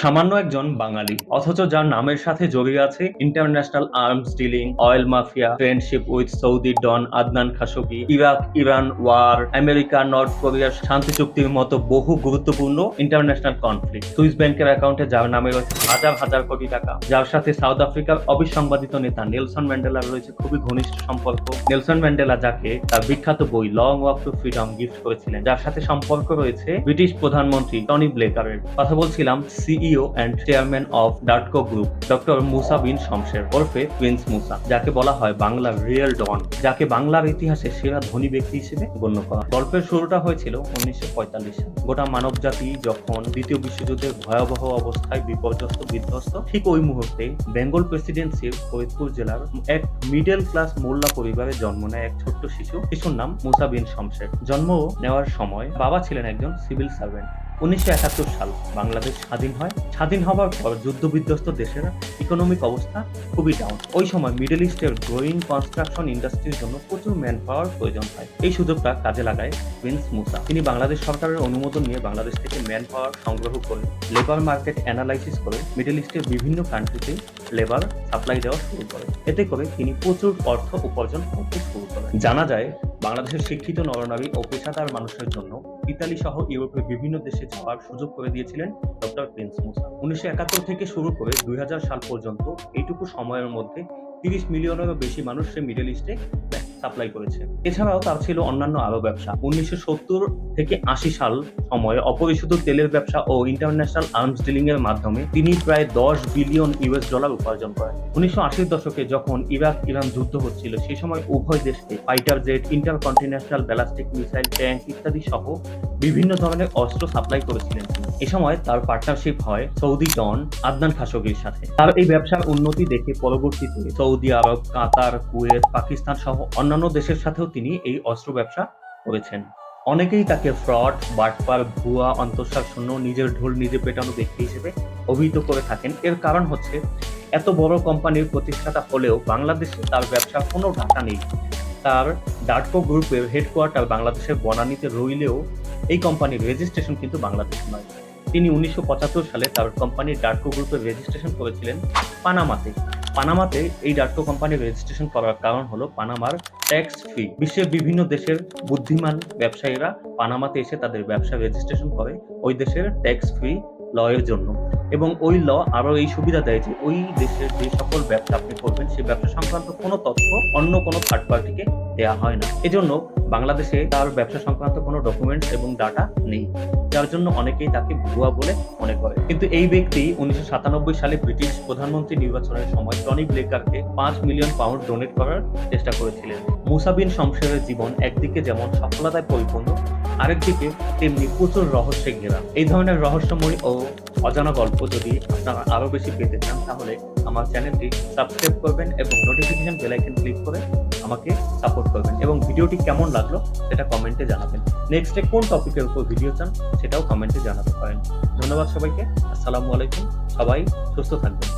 সামান্য একজন বাঙালি অথচ যার নামের সাথে জড়িয়ে আছে international arms dealing, oil mafia, friendship with Saudi don Adnan Khashoggi, Iraq Iran war, America north কোরিয়ার শান্তি চুক্তির মতো বহু গুরুত্বপূর্ণ ইন্টারন্যাশনাল কনফ্লিক্ট, সুইস ব্যাংকের অ্যাকাউন্টে যার নামে রয়েছে হাজার হাজার কোটি টাকা, যার সাথে সাউথ আফ্রিকার অবিসংবাদিত নেতা নেলসন ম্যান্ডেলার রয়েছে খুবই ঘনিষ্ঠ সম্পর্ক। নেলসন ম্যান্ডেলা যাকে তার বিখ্যাত বই long walk two freedom gift করেছিলেন, যার সাথে সম্পর্ক রয়েছে ব্রিটিশ প্রধানমন্ত্রী টনি ব্লেকারের। কথা বলছিলাম CEO and chairman of Datco group doctor Musa bin Shamsher ওরফে প্রিন্স মুসা, যাকে বলা হয় বাংলার রিয়েল ডন, যাকে বাংলার ইতিহাসে সেরা ধনী ব্যক্তি হিসেবে গণ্য করা। গল্পের শুরুটা হয়েছিল 1945 সালে। গোটা মানবজাতি যখন দ্বিতীয় বিশ্বযুদ্ধের ভয়াবহ অবস্থায় বিপর্যস্ত বিধ্বস্ত, ঠিক ওই মুহূর্তে বেঙ্গল প্রেসিডেন্সির ফরিদপুর জেলার এক মিডল ক্লাস মোল্লা পরিবারে জন্ম নেয় এক ছোট্ট শিশুর নাম মুসা বিন শমশের। জন্ম নেওয়ার সময় বাবা ছিলেন একজন সিভিল সার্ভেন্ট। 1971 সাল বাংলাদেশ স্বাধীন হয়। স্বাধীন হওয়ার পর যুদ্ধ বিধ্বস্ত দেশের ইকোনমিক অবস্থা খুবই ডাউন। ওই সময় মিডল ইস্টের গ্রোয়িং কনস্ট্রাকশন ইন্ডাস্ট্রির জন্য প্রচুর ম্যান পাওয়ার প্রয়োজন হয়। এই সুযোগটা কাজে লাগায় প্রিন্স মুসা। তিনি বাংলাদেশ সরকারের অনুমোদন নিয়ে বাংলাদেশ থেকে ম্যান পাওয়ার সংগ্রহ করে লেবার মার্কেট অ্যানালাইসিস করে মিডল ইস্টের বিভিন্ন কান্ট্রিতে লেবার সাপ্লাই দেওয়া শুরু করে। এতে করে তিনি প্রচুর অর্থ উপার্জন করতে শুরু করেন। জানা যায় বাংলাদেশের শিক্ষিত নরনারী ও পেশাদার মানুষের জন্য ইতালি সহ ইউরোপের বিভিন্ন দেশে যাওয়ার সুযোগ করে দিয়েছিলেন ডক্টর প্রিন্স মুসা। 1971 থেকে শুরু করে 2000 সাল পর্যন্ত এইটুকু সময়ের মধ্যে 30 মিলিয়নেরও বেশি মানুষ সে মিডল ইস্টে সাপ্লাই করেছে। এছাড়াও তার ছিল অন্যান্য আরো ব্যবসা। 1970 থেকে 80 সাল সময়ে অপরিশোধিত তেলের ব্যবসা ও ইন্টারন্যাশনাল আর্মস ডিলিং এর মাধ্যমে তিনি প্রায় 10 বিলিয়ন ইউএস ডলার উপার্জন করেন। 1980 দশকে যখন ইরাক ইরান যুদ্ধ হচ্ছিল, সেই সময় উভয় দেশকে fighter jet, intercontinental ballistic missile, tank ইত্যাদি সহ বিভিন্ন ধরনের অস্ত্র সাপ্লাই করেছিলেন তিনি। এ সময় তার পার্টনারশিপ হয় সৌদি ডন আদনান খাশোগির সাথে। তার এই ব্যবসার উন্নতি দেখে পরবর্তীতে সৌদি আরব, কাতার, কুয়েত, পাকিস্তান সহ অন্যান্য দেশের সাথেও তিনি এই অস্ত্র ব্যবসা করেছেন। অনেকেই তাকে ফ্রড, বাটপার, ভুয়া, অন্তঃসার শূন্য, নিজের ঢোল নিজে পেটানো ব্যক্তি হিসেবে অভিহিত করে থাকেন। এর কারণ হচ্ছে এত বড় কোম্পানির প্রতিষ্ঠাতা হলেও বাংলাদেশে তার ব্যবসার কোনো ঢাকা নেই। তার ডাটকো গ্রুপের হেডকোয়ার্টার বাংলাদেশের বনানীতে রইলেও এই কোম্পানির রেজিস্ট্রেশন কিন্তু বাংলাদেশ নয়। তিনি 1975 সালে তার কোম্পানির ডাটকো গ্রুপের রেজিস্ট্রেশন করেছিলেন পানামাতে। পানামাতে এই ডাটকো কোম্পানির রেজিস্ট্রেশন করার কারণ হলো পানামার ট্যাক্স ফ্রি। বিশ্বের বিভিন্ন দেশের বুদ্ধিমান ব্যবসায়ীরা পানামাতে এসে তাদের ব্যবসা রেজিস্ট্রেশন করে ওই দেশের ট্যাক্স ফ্রি ল এর জন্য। এবং ওই ল আরো এই সুবিধা দেয় যে ওই দেশের যে সকল ব্যবসা আপনি করবেন সেই ব্যবসা সংক্রান্ত কোনো তথ্য অন্য কোনো থার্ড পার্টিকে দেওয়া হয় না। এজন্য বাংলাদেশে তার ব্যবসা সংক্রান্ত কোনো ডকুমেন্টস এবং ডাটা নেই, যার জন্য অনেকেই তাকে ভুয়া বলে মনে করে। কিন্তু এই ব্যক্তি 1997 সালে ব্রিটিশ প্রধানমন্ত্রী নির্বাচনের সময় টনি ব্লেকারকে 5 মিলিয়ন পাউন্ড ডোনেট করার চেষ্টা করেছিলেন। মুসা বিন শমশেরের জীবন একদিকে যেমন সফলতায় পরিপূর্ণ, আরেকদিকে তেমনি প্রচুর রহস্যে ঘেরা। এই ধরনের রহস্যময় ও অজানা গল্প যদি আপনারা আরো বেশি পেতে চান, তাহলে আমার চ্যানেলটি সাবস্ক্রাইব করবেন এবং নোটিফিকেশন বেল আইকন ক্লিক করে আমাকে সাপোর্ট করবেন এবং ভিডিওটি কেমন লাগলো সেটা কমেন্টে জানাবেন। নেক্সটে কোন টপিকের উপর ভিডিও চান সেটাও কমেন্টে জানাতে পারেন। ধন্যবাদ সবাইকে। আসসালামু আলাইকুম। সবাই সুস্থ থাকবেন।